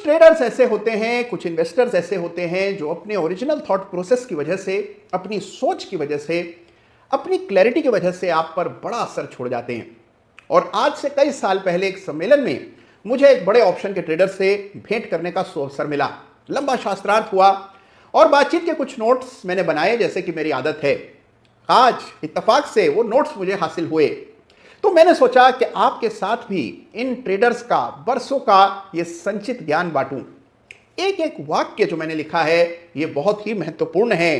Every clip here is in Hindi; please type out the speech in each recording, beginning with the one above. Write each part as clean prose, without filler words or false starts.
ट्रेडर्स ऐसे होते हैं, कुछ इन्वेस्टर्स ऐसे होते हैं जो अपने ओरिजिनल थॉट प्रोसेस की वजह से, अपनी सोच की वजह से, अपनी क्लैरिटी की वजह से आप पर बड़ा असर छोड़ जाते हैं। और आज से कई साल पहले एक सम्मेलन में मुझे एक बड़े ऑप्शन के ट्रेडर से भेंट करने का अवसर मिला। लंबा शास्त्रार्थ हुआ और बातचीत के कुछ नोट्स मैंने बनाए, जैसे कि मेरी आदत है। आज इत्तेफाक से वो नोट्स मुझे हासिल हुए, तो मैंने सोचा कि आपके साथ भी इन ट्रेडर्स का बरसों का ये संचित ज्ञान बांटूं। एक एक वाक्य जो मैंने लिखा है ये बहुत ही महत्वपूर्ण है।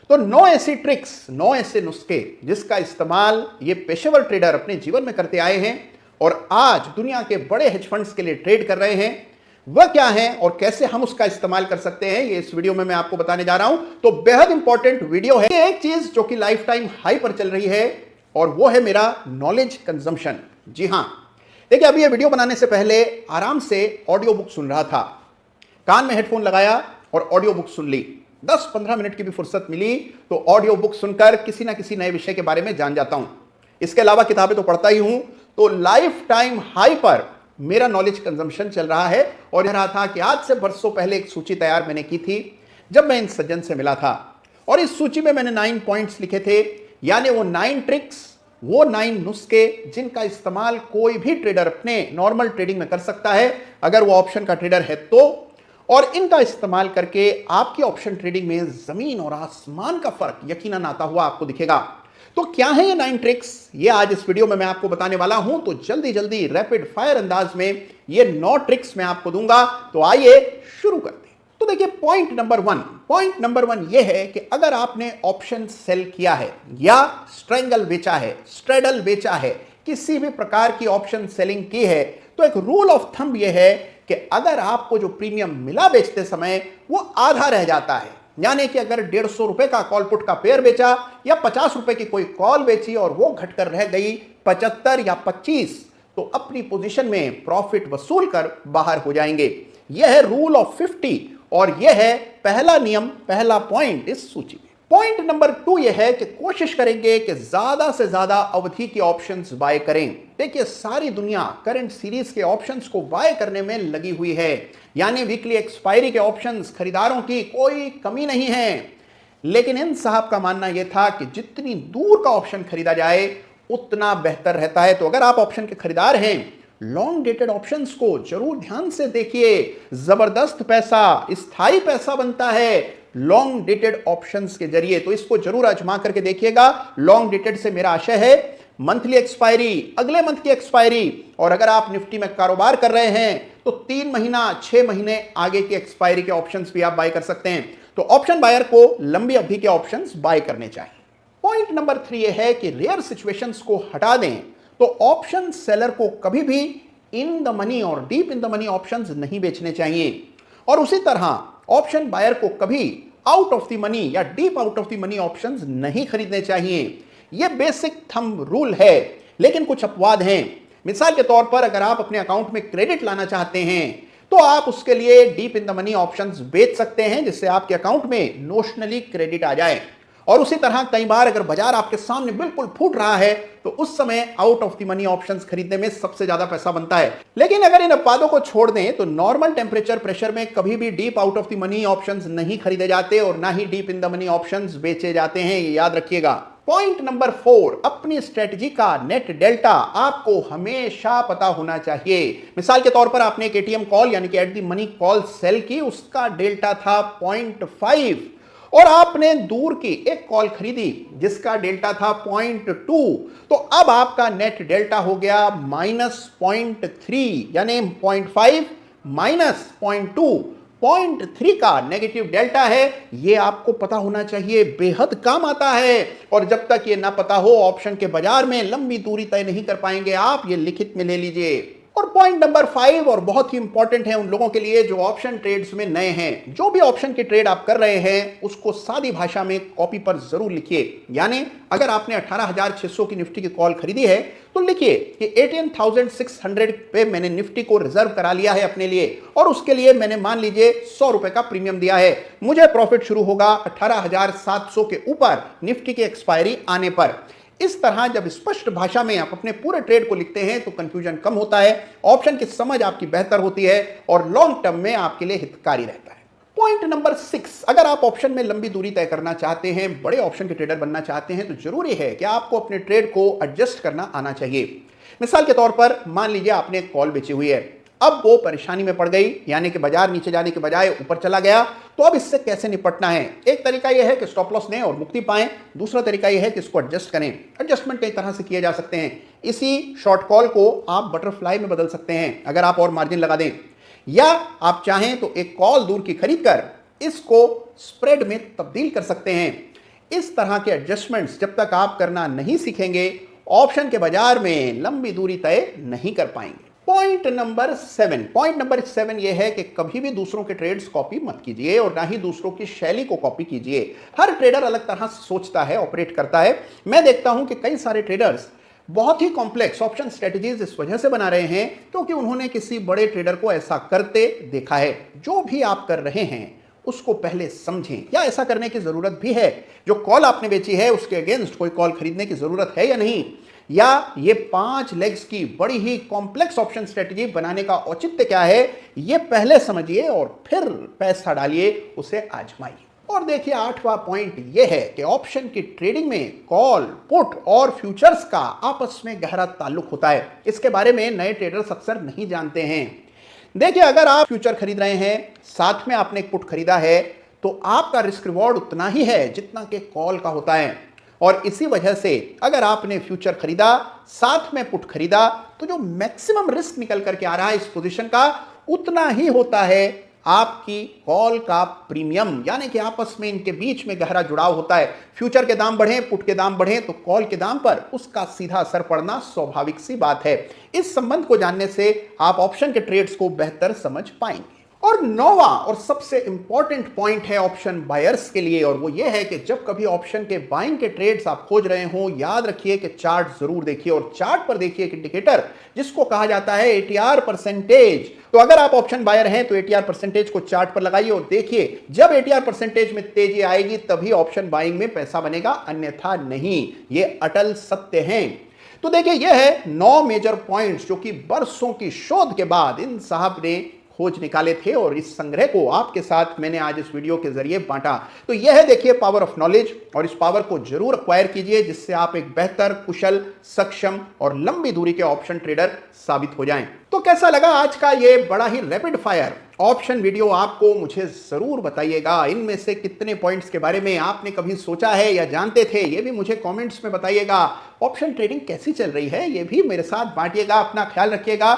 तो 9 ऐसी ट्रिक्स, 9 ऐसे नुस्खे जिसका इस्तेमाल ये पेशेवर ट्रेडर अपने जीवन में करते आए हैं और आज दुनिया के बड़े हेज फंड्स के लिए ट्रेड कर रहे हैं। वह क्या है और कैसे हम उसका इस्तेमाल कर सकते हैं, ये इस वीडियो में मैं आपको बताने जा रहा हूं। तो बेहद इंपॉर्टेंट वीडियो है। एक चीज जो कि लाइफ टाइम हाई पर चल रही है और वो है मेरा नॉलेज कंजम्पशन। जी हां, देखिए अभी ये वीडियो बनाने से पहले आराम से ऑडियो बुक सुन रहा था, कान में हेडफोन लगाया और ऑडियो बुक सुन ली। 10-15 मिनट की भी फुर्सत मिली तो ऑडियो बुक सुनकर किसी ना किसी नए विषय के बारे में जान जाता हूं। इसके अलावा किताबें तो पढ़ता ही हूं। तो लाइफ टाइम हाई पर मेरा नॉलेज कंजम्पशन चल रहा है और यह रहा था कि आज से बरसों पहले एक सूची तैयार मैंने की थी जब मैं इन सज्जन से मिला था, और इस सूची में मैंने 9 पॉइंट्स लिखे थे, यानी वो 9 ट्रिक्स, वो 9 नुस्खे जिनका इस्तेमाल कोई भी ट्रेडर अपने नॉर्मल ट्रेडिंग में कर सकता है अगर वो ऑप्शन का ट्रेडर है तो। और इनका इस्तेमाल करके आपकी ऑप्शन ट्रेडिंग में जमीन और आसमान का फर्क यकीनन आता हुआ आपको दिखेगा। तो क्या है ये 9 ट्रिक्स, ये आज इस वीडियो में मैं आपको बताने वाला हूं। तो जल्दी जल्दी रैपिड फायर अंदाज में ये 9 ट्रिक्स मैं आपको दूंगा। तो आइए शुरू करते हैं। तो देखिए पॉइंट नंबर 1 ये है कि अगर आपने ऑप्शन सेल किया है या स्ट्रेंगल बेचा है, स्ट्रेडल बेचा है, किसी भी प्रकार की ऑप्शन सेलिंग की है, तो एक रूल ऑफ थंब ये है कि अगर आपको जो प्रीमियम मिला बेचते समय वो आधा रह जाता है, यानी कि अगर 150 रुपए का कॉल पुट का पेयर बेचा या 50 रुपए की कोई कॉल बेची और वो घटकर रह गई 75 या 25, तो अपनी पोजीशन में प्रॉफिट वसूल कर बाहर हो जाएंगे। यह है रूल ऑफ 50 और यह है पहला नियम, पहला पॉइंट इस सूची में। पॉइंट नंबर 2 यह है कि कोशिश करेंगे कि ज्यादा से ज्यादा अवधि के ऑप्शंस बाय करें। देखिए सारी दुनिया करंट सीरीज के ऑप्शंस को बाय करने में लगी हुई है, यानी वीकली एक्सपायरी के ऑप्शंस खरीदारों की कोई कमी नहीं है। लेकिन इन साहब का मानना यह था कि जितनी दूर का ऑप्शन खरीदा जाए उतना बेहतर रहता है। तो अगर आप ऑप्शन के खरीदार हैं, लॉन्ग डेटेड ऑप्शंस को जरूर ध्यान से देखिए। जबरदस्त पैसा, स्थायी पैसा बनता है लॉन्ग डेटेड ऑप्शंस के जरिए, तो इसको जरूर आजमा करके देखिएगा। लॉन्ग डेटेड से मेरा आशय है मंथली एक्सपायरी, अगले मंथ की एक्सपायरी, और अगर आप निफ्टी में कारोबार कर रहे हैं तो 3 महीना 6 महीने आगे की एक्सपायरी के ऑप्शंस भी आप बाय कर सकते हैं। तो ऑप्शन बायर को लंबी अवधि के ऑप्शंस बाय करने चाहिए। पॉइंट नंबर 3 यह है कि रेयर सिचुएशंस को हटा दें। तो ऑप्शन सेलर को कभी भी इन द मनी और deep in the money options नहीं बेचने चाहिए, और उसी तरह ऑप्शन बायर को कभी आउट ऑफ द मनी या deep out of the money options नहीं खरीदने चाहिए। यह बेसिक थंब रूल है, लेकिन कुछ अपवाद हैं। मिसाल के तौर पर अगर आप अपने अकाउंट में क्रेडिट लाना चाहते हैं तो आप उसके लिए deep in the money options बेच सकते हैं, जिससे आपके अकाउंट में नोशनली क्रेडिट आ जाए। और उसी तरह कई बार अगर बाजार आपके सामने बिल्कुल फूट रहा है तो उस समय out of the money options खरीदने में सबसे ज्यादा पैसा बनता है। लेकिन अगर इन अपवादों को छोड़ दें तो नॉर्मल टेम्परेचर प्रेशर में कभी भी deep out of the money options नहीं खरीदे जाते और ना ही deep in the money options बेचे जाते हैं, ये याद रखिएगा। पॉइंट नंबर 4, अपनी स्ट्रेटजी का नेट डेल्टा आपको हमेशा पता होना चाहिए। मिसाल के तौर पर आपने एक एटीएम कॉल यानी कि at the money call sell की, उसका डेल्टा था 0.5 और आपने दूर की एक कॉल खरीदी जिसका डेल्टा था 0.2, तो अब आपका नेट डेल्टा हो गया -0.3, यानी 0.5 माइनस 0.2, 0.3 का नेगेटिव डेल्टा है। ये आपको पता होना चाहिए, बेहद काम आता है। और जब तक ये ना पता हो ऑप्शन के बाजार में लंबी दूरी तय नहीं कर पाएंगे आप, ये लिखित में ले लीजिए। और पॉइंट नंबर 5 और बहुत ही इंपॉर्टेंट है उन लोगों के लिए जो ऑप्शन ट्रेड्स में नए हैं। जो भी ऑप्शन के ट्रेड आप कर रहे हैं उसको सादी भाषा में कॉपी पर जरूर लिखिए। यानी अगर आपने 18,600 की निफ्टी की कॉल खरीदी है तो लिखिए कि 18,600 पे मैंने निफ्टी को रिजर्व करा लिया है अपने लिए, और उसके लिए मैंने मान लीजिए 100 रुपए का प्रीमियम दिया है। मुझे प्रॉफिट शुरू होगा 18,700 के ऊपर निफ्टी की एक्सपायरी आने पर। इस तरह जब स्पष्ट भाषा में आप अपने पूरे ट्रेड को लिखते हैं तो कंफ्यूजन कम होता है, ऑप्शन की समझ आपकी बेहतर होती है और लॉन्ग टर्म में आपके लिए हितकारी रहता है। पॉइंट नंबर 6, अगर आप ऑप्शन में लंबी दूरी तय करना चाहते हैं, बड़े ऑप्शन के ट्रेडर बनना चाहते हैं, तो जरूरी है कि आपको अपने ट्रेड को एडजस्ट करना आना चाहिए। मिसाल के तौर पर मान लीजिए आपने एक कॉल बेची हुई है, अब वो परेशानी में पड़ गई, यानी कि बाजार नीचे जाने के बजाय ऊपर चला गया, तो अब इससे कैसे निपटना है? एक तरीका यह है कि स्टॉप लॉस लें और मुक्ति पाएं, दूसरा तरीका यह है कि इसको एडजस्ट करें। एडजस्टमेंट कई तरह से किए जा सकते हैं। इसी शॉर्ट कॉल को आप बटरफ्लाई में बदल सकते हैं अगर आप और मार्जिन लगा दें, या आप चाहें तो एक कॉल दूर की खरीद कर इसको स्प्रेड में तब्दील कर सकते हैं। इस तरह के एडजस्टमेंट्स जब तक आप करना नहीं सीखेंगे, ऑप्शन के बाजार में लंबी दूरी तय नहीं कर पाएंगे। पॉइंट नंबर 7 यह है कि कभी भी दूसरों के ट्रेड्स कॉपी मत कीजिए और ना ही दूसरों की शैली को कॉपी कीजिए। हर ट्रेडर अलग तरह से सोचता है, ऑपरेट करता है। मैं देखता हूं कि कई सारे ट्रेडर्स बहुत ही कॉम्प्लेक्स ऑप्शन स्ट्रेटजीज इस वजह से बना रहे हैं क्योंकि उन्होंने किसी बड़े ट्रेडर को ऐसा करते देखा है। जो भी आप कर रहे हैं उसको पहले समझें, या ऐसा करने की जरूरत भी है। जो कॉल आपने बेची है उसके अगेंस्ट कोई कॉल खरीदने की जरूरत है या नहीं, या ये 5 लेग्स की बड़ी ही कॉम्प्लेक्स ऑप्शन स्ट्रेटजी बनाने का औचित्य क्या है, ये पहले समझिए और फिर पैसा डालिए, उसे आजमाइए। और देखिए 8वां पॉइंट यह है कि ऑप्शन की ट्रेडिंग में कॉल, पुट और फ्यूचर्स का आपस में गहरा ताल्लुक होता है। इसके बारे में नए ट्रेडर्स अक्सर नहीं जानते हैं। देखिए अगर आप फ्यूचर खरीद रहे हैं, साथ में आपने एक पुट खरीदा है, तो आपका रिस्क रिवॉर्ड उतना ही है जितना कि कॉल का होता है। और इसी वजह से अगर आपने फ्यूचर खरीदा, साथ में पुट खरीदा, तो जो मैक्सिमम रिस्क निकल करके आ रहा है इस पोजीशन का, उतना ही होता है आपकी कॉल का प्रीमियम, यानी कि आपस में इनके बीच में गहरा जुड़ाव होता है। फ्यूचर के दाम बढ़े, पुट के दाम बढ़े, तो कॉल के दाम पर उसका सीधा असर पड़ना स्वाभाविक सी बात है। इस संबंध को जानने से आप ऑप्शन के ट्रेड्स को बेहतर समझ पाएंगे। और 9वां और सबसे इंपॉर्टेंट पॉइंट है ऑप्शन बायर्स के लिए, और वो ये है कि जब कभी ऑप्शन के बाइंग के ट्रेड्स आप खोज रहे हो, याद रखिए कि चार्ट जरूर देखिए और चार्ट पर देखिए एक इंडिकेटर जिसको कहा जाता है एटीआर परसेंटेज। तो अगर आप ऑप्शन बायर हैं तो एटीआर परसेंटेज को चार्ट पर लगाइए और देखिए, जब एटीआर परसेंटेज में तेजी आएगी तभी ऑप्शन बाइंग में पैसा बनेगा, अन्यथा नहीं। ये अटल सत्य है। तो देखिए यह है 9 मेजर पॉइंट्स जो कि बरसों की शोध के बाद इन साहब ने खोज निकाले थे और इस संग्रह को आपके साथ मैंने आज इस वीडियो के जरिए बांटा। तो यह है देखिए पावर ऑफ नॉलेज, और इस पावर को जरूर एक्वायर कीजिए जिससे आप एक बेहतर, कुशल, सक्षम और लंबी दूरी के ऑप्शन ट्रेडर साबित हो जाएं। तो कैसा लगा आज का ये बड़ा ही रैपिड फायर ऑप्शन वीडियो? आपको मुझे जरूर बताइएगा। इनमें से कितने पॉइंट्स के बारे में आपने कभी सोचा है या जानते थे, ये भी मुझे कमेंट्स में बताइएगा। ऑप्शन ट्रेडिंग कैसी चल रही है ये भी मेरे साथ बांटिएगा। अपना ख्याल रखिएगा।